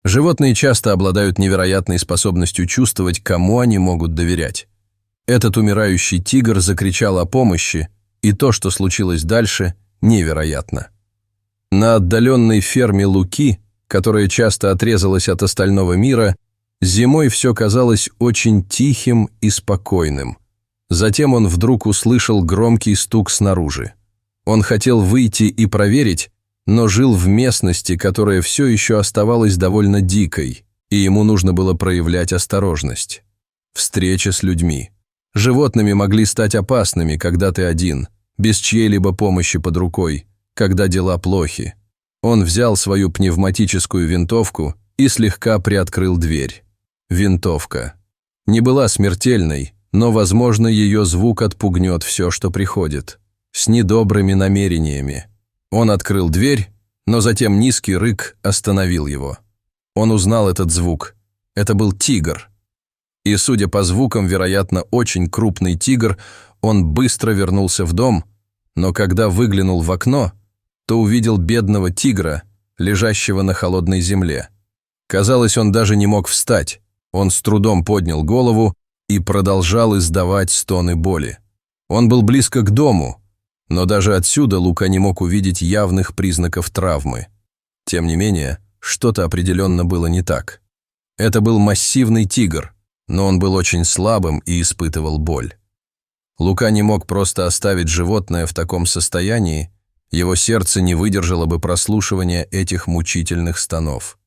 Животные часто обладают невероятной способностью чувствовать, кому они могут доверять. Этот умирающий тигр закричал о помощи, и то, что случилось дальше, невероятно. На отдаленной ферме Луки, которая часто отрезалась от остального мира, зимой все казалось очень тихим и спокойным. Затем он вдруг услышал громкий стук снаружи. Он хотел выйти и проверить, но жил в местности, которая все еще оставалась довольно дикой, и ему нужно было проявлять осторожность. Встреча с людьми. Животными могли стать опасными, когда ты один, без чьей-либо помощи под рукой, когда дела плохи. Он взял свою пневматическую винтовку и слегка приоткрыл дверь. Винтовка. Не была смертельной, но, возможно, ее звук отпугнет все, что приходит. С недобрыми намерениями. Он открыл дверь, но затем низкий рык остановил его. Он узнал этот звук. Это был тигр. И, судя по звукам, вероятно, очень крупный тигр, он быстро вернулся в дом, но когда выглянул в окно, то увидел бедного тигра, лежащего на холодной земле. Казалось, он даже не мог встать. Он с трудом поднял голову и продолжал издавать стоны боли. Он был близко к дому, но даже отсюда Лука не мог увидеть явных признаков травмы. Тем не менее, что-то определенно было не так. Это был массивный тигр, но он был очень слабым и испытывал боль. Лука не мог просто оставить животное в таком состоянии, его сердце не выдержало бы прослушивания этих мучительных стонов.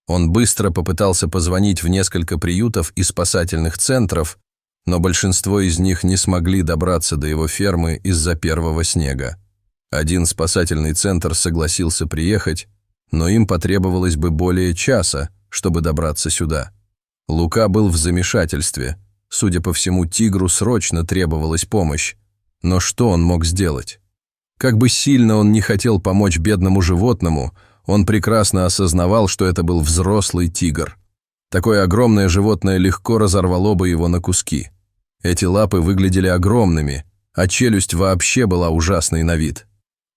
Он быстро попытался позвонить в несколько приютов и спасательных центров, но большинство из них не смогли добраться до его фермы из-за первого снега. Один спасательный центр согласился приехать, но им потребовалось бы более часа, чтобы добраться сюда. Лука был в замешательстве. Судя по всему, тигру срочно требовалась помощь. Но что он мог сделать? Как бы сильно он не хотел помочь бедному животному, он прекрасно осознавал, что это был взрослый тигр. Такое огромное животное легко разорвало бы его на куски. Эти лапы выглядели огромными, а челюсть вообще была ужасной на вид.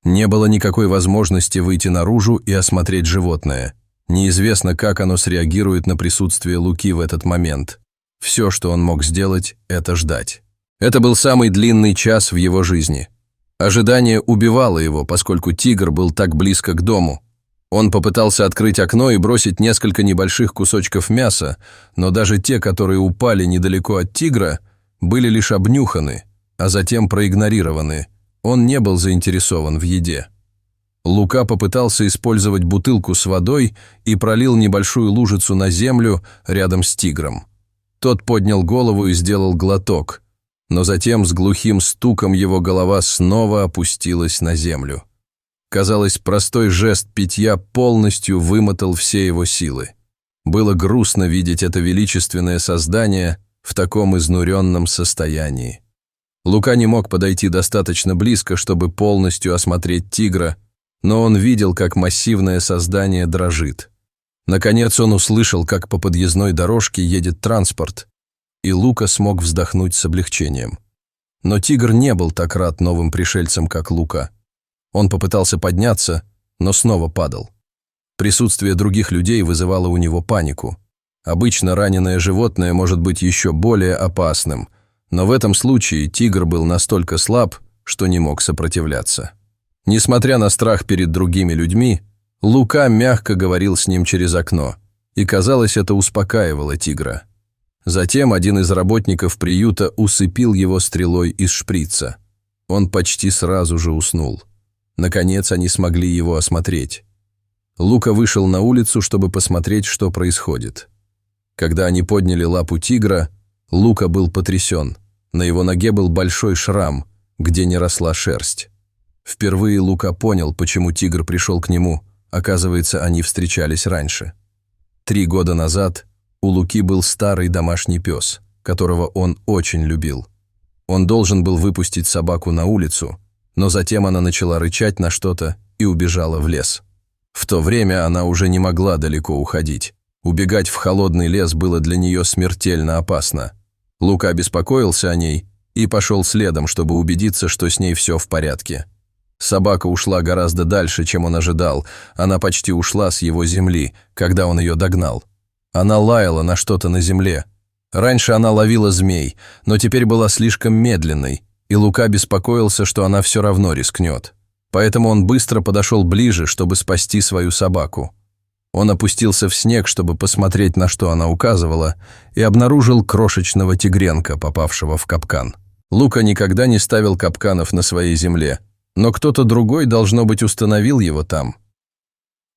Не было никакой возможности выйти наружу и осмотреть животное. Неизвестно, как оно среагирует на присутствие Луки в этот момент. Все, что он мог сделать, это ждать. Это был самый длинный час в его жизни. Ожидание убивало его, поскольку тигр был так близко к дому. Он попытался открыть окно и бросить несколько небольших кусочков мяса, но даже те, которые упали недалеко от тигра, были лишь обнюханы, а затем проигнорированы. Он не был заинтересован в еде. Лука попытался использовать бутылку с водой и пролил небольшую лужицу на землю рядом с тигром. Тот поднял голову и сделал глоток, но затем с глухим стуком его голова снова опустилась на землю. Казалось, простой жест питья полностью вымотал все его силы. Было грустно видеть это величественное создание в таком изнуренном состоянии. Лука не мог подойти достаточно близко, чтобы полностью осмотреть тигра, но он видел, как массивное создание дрожит. Наконец он услышал, как по подъездной дорожке едет транспорт, и Лука смог вздохнуть с облегчением. Но тигр не был так рад новым пришельцам, как Лука. Он попытался подняться, но снова падал. Присутствие других людей вызывало у него панику. Обычно раненое животное может быть еще более опасным, но в этом случае тигр был настолько слаб, что не мог сопротивляться. Несмотря на страх перед другими людьми, Лука мягко говорил с ним через окно, и, казалось, это успокаивало тигра. Затем один из работников приюта усыпил его стрелой из шприца. Он почти сразу же уснул. Наконец они смогли его осмотреть. Лука вышел на улицу, чтобы посмотреть, что происходит. Когда они подняли лапу тигра, Лука был потрясен. На его ноге был большой шрам, где не росла шерсть. Впервые Лука понял, почему тигр пришел к нему. Оказывается, они встречались раньше. 3 года назад у Луки был старый домашний пес, которого он очень любил. Он должен был выпустить собаку на улицу, но затем она начала рычать на что-то и убежала в лес. В то время она уже не могла далеко уходить. Убегать в холодный лес было для нее смертельно опасно. Лука беспокоился о ней и пошел следом, чтобы убедиться, что с ней все в порядке. Собака ушла гораздо дальше, чем он ожидал. Она почти ушла с его земли, когда он ее догнал. Она лаяла на что-то на земле. Раньше она ловила змей, но теперь была слишком медленной, и Лука беспокоился, что она все равно рискнет. Поэтому он быстро подошел ближе, чтобы спасти свою собаку. Он опустился в снег, чтобы посмотреть, на что она указывала, и обнаружил крошечного тигренка, попавшего в капкан. Лука никогда не ставил капканов на своей земле, но кто-то другой, должно быть, установил его там.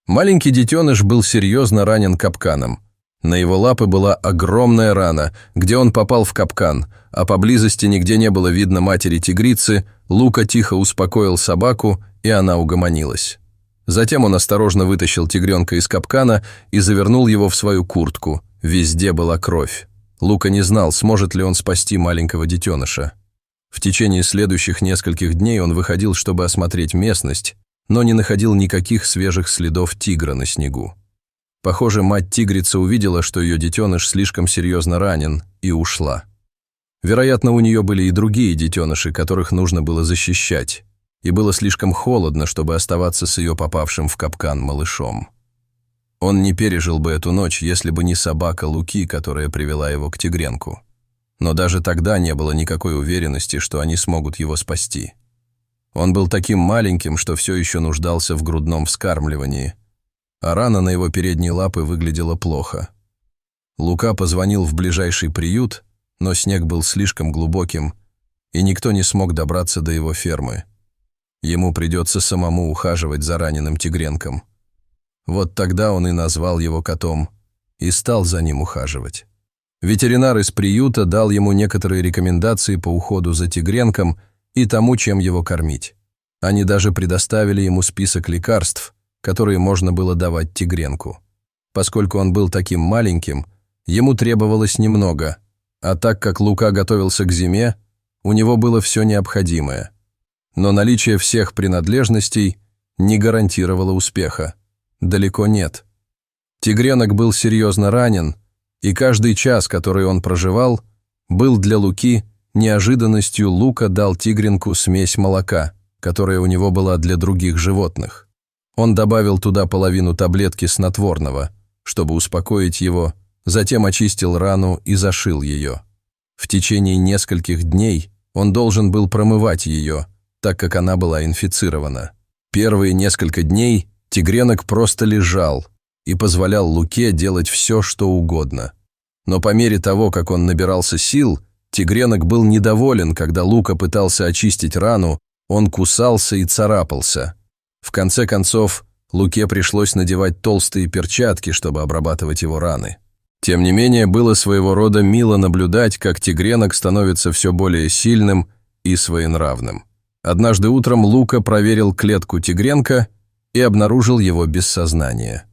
Маленький детеныш был серьезно ранен капканом. На его лапы была огромная рана, где он попал в капкан, а поблизости нигде не было видно матери-тигрицы. Лука тихо успокоил собаку, и она угомонилась. Затем он осторожно вытащил тигренка из капкана и завернул его в свою куртку. Везде была кровь. Лука не знал, сможет ли он спасти маленького детеныша. В течение следующих нескольких дней он выходил, чтобы осмотреть местность, но не находил никаких свежих следов тигра на снегу. Похоже, мать-тигрица увидела, что ее детеныш слишком серьезно ранен, и ушла. Вероятно, у нее были и другие детеныши, которых нужно было защищать, и было слишком холодно, чтобы оставаться с ее попавшим в капкан малышом. Он не пережил бы эту ночь, если бы не собака Луки, которая привела его к тигренку. Но даже тогда не было никакой уверенности, что они смогут его спасти. Он был таким маленьким, что все еще нуждался в грудном вскармливании, а рана на его передние лапы выглядела плохо. Лука позвонил в ближайший приют, но снег был слишком глубоким, и никто не смог добраться до его фермы. Ему придется самому ухаживать за раненым тигренком. Вот тогда он и назвал его котом, и стал за ним ухаживать. Ветеринар из приюта дал ему некоторые рекомендации по уходу за тигренком и тому, чем его кормить. Они даже предоставили ему список лекарств, которые можно было давать тигренку. Поскольку он был таким маленьким, ему требовалось немного, а так как Лука готовился к зиме, у него было все необходимое. Но наличие всех принадлежностей не гарантировало успеха. Далеко нет. Тигренок был серьезно ранен, и каждый час, который он проживал, был для Луки неожиданностью. Лука дал тигренку смесь молока, которая у него была для других животных. Он добавил туда половину таблетки снотворного, чтобы успокоить его, затем очистил рану и зашил ее. В течение нескольких дней он должен был промывать ее, так как она была инфицирована. Первые несколько дней тигренок просто лежал и позволял Луке делать все, что угодно. Но по мере того, как он набирался сил, тигренок был недоволен, когда Лука пытался очистить рану, он кусался и царапался. В конце концов, Луке пришлось надевать толстые перчатки, чтобы обрабатывать его раны. Тем не менее, было своего рода мило наблюдать, как тигренок становится все более сильным и своенравным. Однажды утром Лука проверил клетку тигренка и обнаружил его без сознания.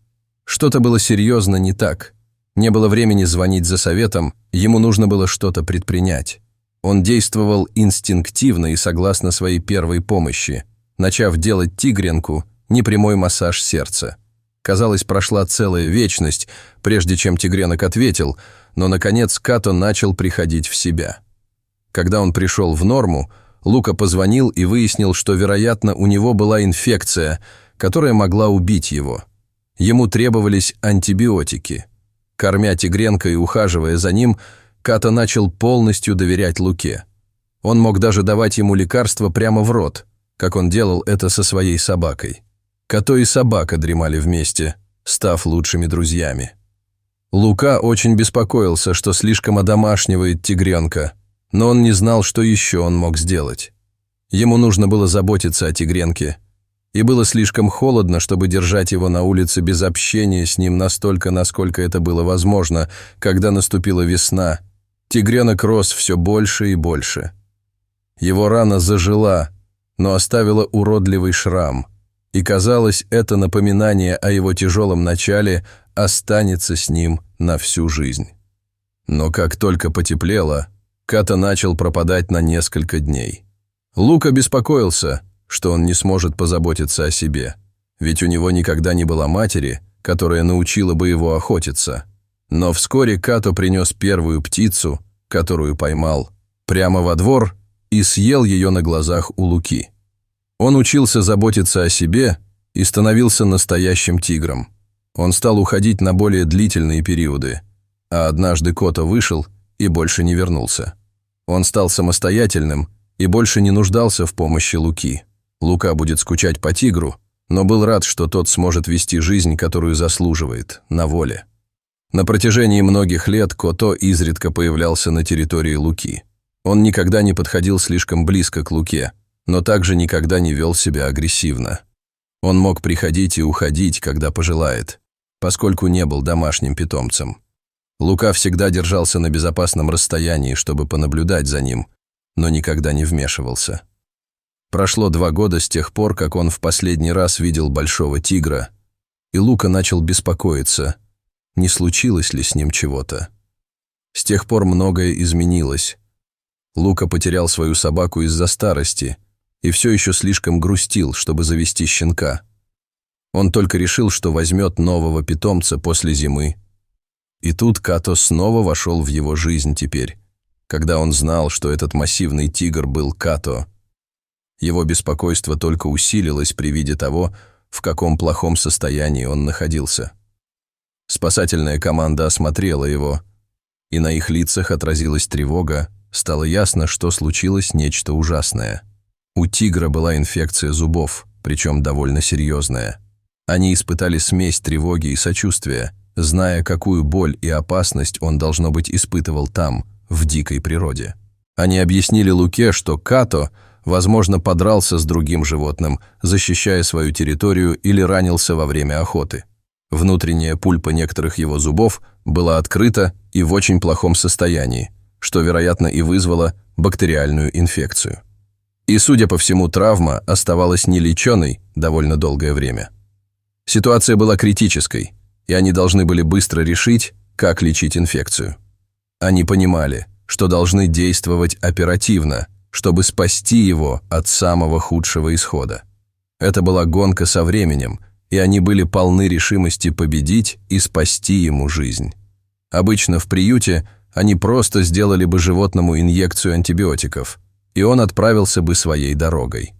Что-то было серьезно не так. Не было времени звонить за советом, ему нужно было что-то предпринять. Он действовал инстинктивно и согласно своей первой помощи, начав делать тигренку непрямой массаж сердца. Казалось, прошла целая вечность, прежде чем тигренок ответил, но, наконец, Като начал приходить в себя. Когда он пришел в норму, Лука позвонил и выяснил, что, вероятно, у него была инфекция, которая могла убить его. Ему требовались антибиотики. Кормя тигренка и ухаживая за ним, Като начал полностью доверять Луке. Он мог даже давать ему лекарства прямо в рот, как он делал это со своей собакой. Като и собака дремали вместе, став лучшими друзьями. Лука очень беспокоился, что слишком одомашнивает тигренка, но он не знал, что еще он мог сделать. Ему нужно было заботиться о тигренке, и было слишком холодно, чтобы держать его на улице без общения с ним настолько, насколько это было возможно. Когда наступила весна, тигренок рос все больше и больше. Его рана зажила, но оставила уродливый шрам, и, казалось, это напоминание о его тяжелом начале останется с ним на всю жизнь. Но как только потеплело, Като начал пропадать на несколько дней. Лука беспокоился, что он не сможет позаботиться о себе, ведь у него никогда не было матери, которая научила бы его охотиться. Но вскоре Като принес первую птицу, которую поймал, прямо во двор и съел ее на глазах у Луки. Он учился заботиться о себе и становился настоящим тигром. Он стал уходить на более длительные периоды, а однажды Кото вышел и больше не вернулся. Он стал самостоятельным и больше не нуждался в помощи Луки. Лука будет скучать по тигру, но был рад, что тот сможет вести жизнь, которую заслуживает, на воле. На протяжении многих лет Кото изредка появлялся на территории Луки. Он никогда не подходил слишком близко к Луке, но также никогда не вел себя агрессивно. Он мог приходить и уходить, когда пожелает, поскольку не был домашним питомцем. Лука всегда держался на безопасном расстоянии, чтобы понаблюдать за ним, но никогда не вмешивался. Прошло 2 года с тех пор, как он в последний раз видел большого тигра, и Лука начал беспокоиться, не случилось ли с ним чего-то. С тех пор многое изменилось. Лука потерял свою собаку из-за старости и все еще слишком грустил, чтобы завести щенка. Он только решил, что возьмет нового питомца после зимы. И тут Като снова вошел в его жизнь теперь, когда он знал, что этот массивный тигр был Като. Его беспокойство только усилилось при виде того, в каком плохом состоянии он находился. Спасательная команда осмотрела его, и на их лицах отразилась тревога. Стало ясно, что случилось нечто ужасное. У тигра была инфекция зубов, причем довольно серьезная. Они испытали смесь тревоги и сочувствия, зная, какую боль и опасность он, должно быть, испытывал там, в дикой природе. Они объяснили Луке, что Като, возможно, подрался с другим животным, защищая свою территорию, или ранился во время охоты. Внутренняя пульпа некоторых его зубов была открыта и в очень плохом состоянии, что, вероятно, и вызвало бактериальную инфекцию. И, судя по всему, травма оставалась нелеченной довольно долгое время. Ситуация была критической, и они должны были быстро решить, как лечить инфекцию. Они понимали, что должны действовать оперативно, чтобы спасти его от самого худшего исхода. Это была гонка со временем, и они были полны решимости победить и спасти ему жизнь. Обычно в приюте они просто сделали бы животному инъекцию антибиотиков, и он отправился бы своей дорогой.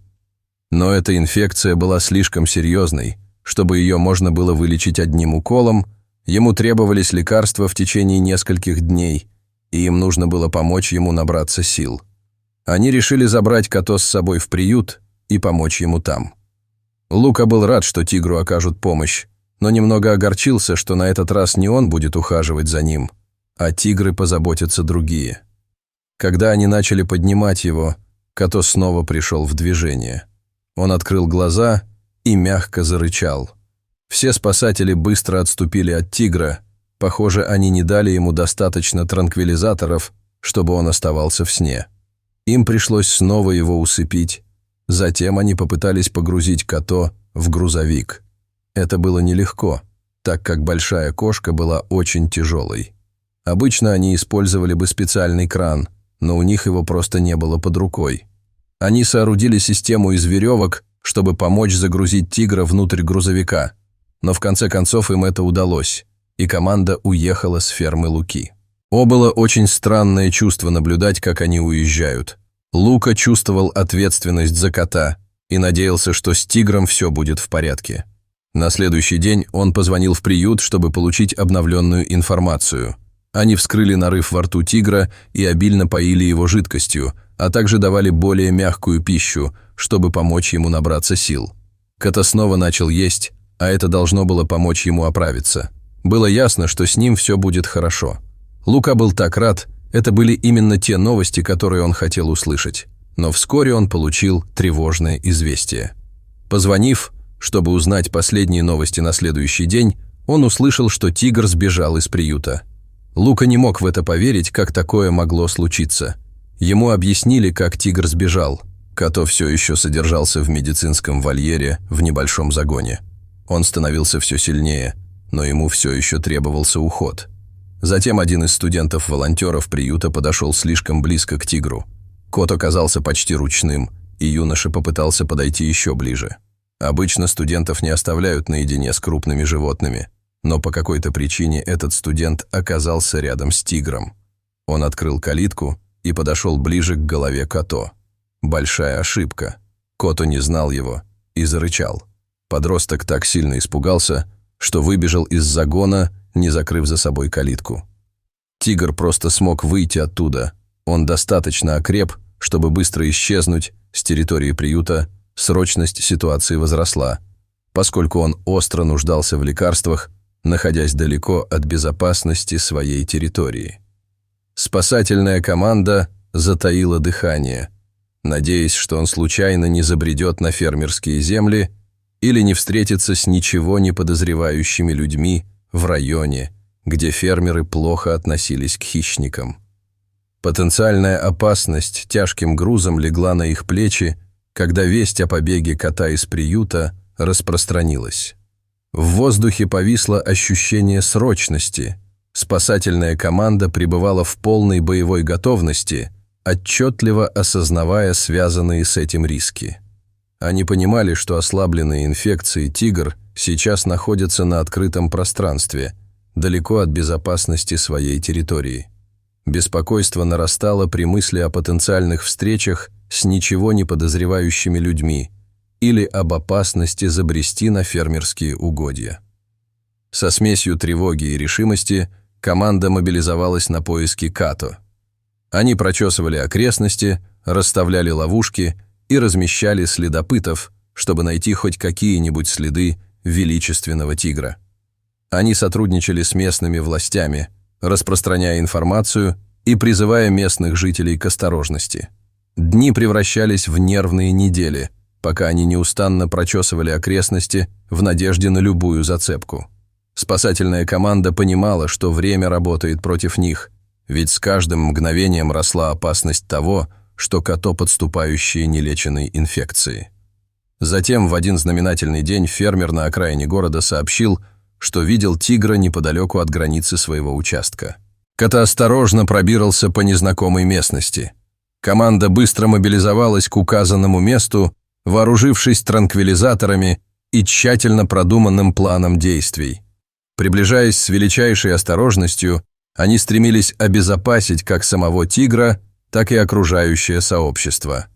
Но эта инфекция была слишком серьезной, чтобы ее можно было вылечить одним уколом, ему требовались лекарства в течение нескольких дней, и им нужно было помочь ему набраться сил. Они решили забрать Като с собой в приют и помочь ему там. Лука был рад, что тигру окажут помощь, но немного огорчился, что на этот раз не он будет ухаживать за ним, а тигры позаботятся другие. Когда они начали поднимать его, Като снова пришел в движение. Он открыл глаза и мягко зарычал. Все спасатели быстро отступили от тигра. Похоже, они не дали ему достаточно транквилизаторов, чтобы он оставался в сне. Им пришлось снова его усыпить. Затем они попытались погрузить Като в грузовик. Это было нелегко, так как большая кошка была очень тяжелой. Обычно они использовали бы специальный кран, но у них его просто не было под рукой. Они соорудили систему из веревок, чтобы помочь загрузить тигра внутрь грузовика, но в конце концов им это удалось, и команда уехала с фермы Луки. Было очень странное чувство наблюдать, как они уезжают. Лука чувствовал ответственность за кота и надеялся, что с тигром все будет в порядке. На следующий день он позвонил в приют, чтобы получить обновленную информацию. Они вскрыли нарыв во рту тигра и обильно поили его жидкостью, а также давали более мягкую пищу, чтобы помочь ему набраться сил. Като снова начал есть, а это должно было помочь ему оправиться. Было ясно, что с ним все будет хорошо. Лука был так рад, это были именно те новости, которые он хотел услышать. Но вскоре он получил тревожное известие. Позвонив, чтобы узнать последние новости на следующий день, он услышал, что тигр сбежал из приюта. Лука не мог в это поверить, как такое могло случиться. Ему объяснили, как тигр сбежал. Като все еще содержался в медицинском вольере в небольшом загоне. Он становился все сильнее, но ему все еще требовался уход. Затем один из студентов-волонтеров приюта подошел слишком близко к тигру. Кот оказался почти ручным, и юноша попытался подойти еще ближе. Обычно студентов не оставляют наедине с крупными животными, но по какой-то причине этот студент оказался рядом с тигром. Он открыл калитку и подошел ближе к голове Като. Большая ошибка. Като не знал его и зарычал. Подросток так сильно испугался, что выбежал из загона, не закрыв за собой калитку. Тигр просто смог выйти оттуда. Он достаточно окреп, чтобы быстро исчезнуть с территории приюта. Срочность ситуации возросла, поскольку он остро нуждался в лекарствах, находясь далеко от безопасности своей территории. Спасательная команда затаила дыхание, надеясь, что он случайно не забредет на фермерские земли или не встретится с ничего не подозревающими людьми в районе, где фермеры плохо относились к хищникам. Потенциальная опасность тяжким грузом легла на их плечи, когда весть о побеге кота из приюта распространилась. В воздухе повисло ощущение срочности. Спасательная команда пребывала в полной боевой готовности, отчетливо осознавая связанные с этим риски. Они понимали, что ослабленный инфекцией тигр сейчас находится на открытом пространстве, далеко от безопасности своей территории. Беспокойство нарастало при мысли о потенциальных встречах с ничего не подозревающими людьми или об опасности забрести на фермерские угодья. Со смесью тревоги и решимости команда мобилизовалась на поиски Като. Они прочесывали окрестности, расставляли ловушки и размещали следопытов, чтобы найти хоть какие-нибудь следы величественного тигра. Они сотрудничали с местными властями, распространяя информацию и призывая местных жителей к осторожности. Дни превращались в нервные недели, пока они неустанно прочесывали окрестности в надежде на любую зацепку. Спасательная команда понимала, что время работает против них, ведь с каждым мгновением росла опасность того, что Като подступающие нелеченной инфекции. Затем в один знаменательный день фермер на окраине города сообщил, что видел тигра неподалеку от границы своего участка. Като осторожно пробирался по незнакомой местности. Команда быстро мобилизовалась к указанному месту, вооружившись транквилизаторами и тщательно продуманным планом действий. Приближаясь с величайшей осторожностью, они стремились обезопасить как самого тигра, так и окружающее сообщество.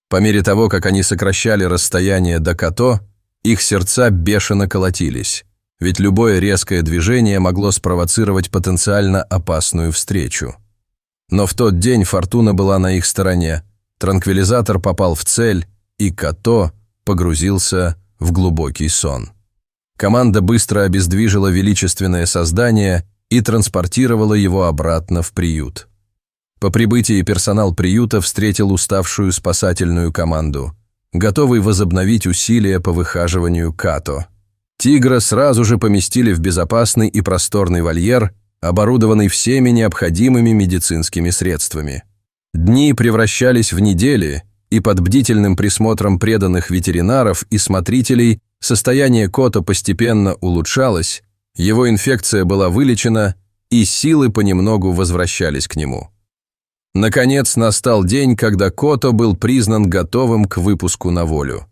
По мере того, как они сокращали расстояние до Като, их сердца бешено колотились, ведь любое резкое движение могло спровоцировать потенциально опасную встречу. Но в тот день фортуна была на их стороне, транквилизатор попал в цель, и Като погрузился в глубокий сон. Команда быстро обездвижила величественное создание и транспортировала его обратно в приют. По прибытии персонал приюта встретил уставшую спасательную команду, готовый возобновить усилия по выхаживанию Като. Тигра сразу же поместили в безопасный и просторный вольер, оборудованный всеми необходимыми медицинскими средствами. Дни превращались в недели, и под бдительным присмотром преданных ветеринаров и смотрителей состояние Като постепенно улучшалось, его инфекция была вылечена, и силы понемногу возвращались к нему. Наконец настал день, когда Като был признан готовым к выпуску на волю.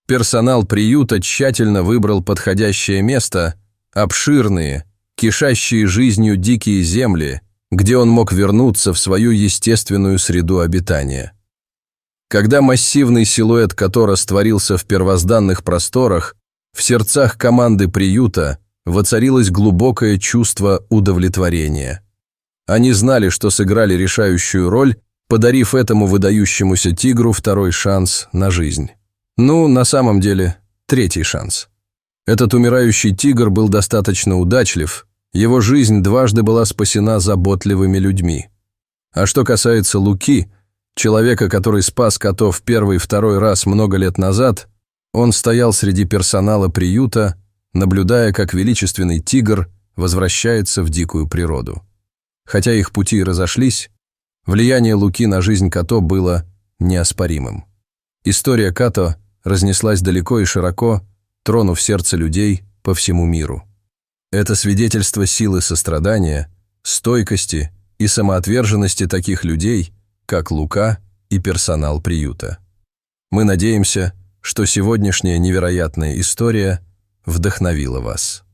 Персонал приюта тщательно выбрал подходящее место, обширные, кишащие жизнью дикие земли, где он мог вернуться в свою естественную среду обитания. Когда массивный силуэт Като растворился в первозданных просторах, в сердцах команды приюта воцарилось глубокое чувство удовлетворения. Они знали, что сыграли решающую роль, подарив этому выдающемуся тигру второй шанс на жизнь. Ну, на самом деле, третий шанс. Этот умирающий тигр был достаточно удачлив, его жизнь дважды была спасена заботливыми людьми. А что касается Луки, человека, который спас Като в первый и второй раз много лет назад, он стоял среди персонала приюта, наблюдая, как величественный тигр возвращается в дикую природу. Хотя их пути разошлись, влияние Луки на жизнь Като было неоспоримым. История Като разнеслась далеко и широко, тронув сердце людей по всему миру. Это свидетельство силы сострадания, стойкости и самоотверженности таких людей, как Лука и персонал приюта. Мы надеемся, что сегодняшняя невероятная история вдохновила вас.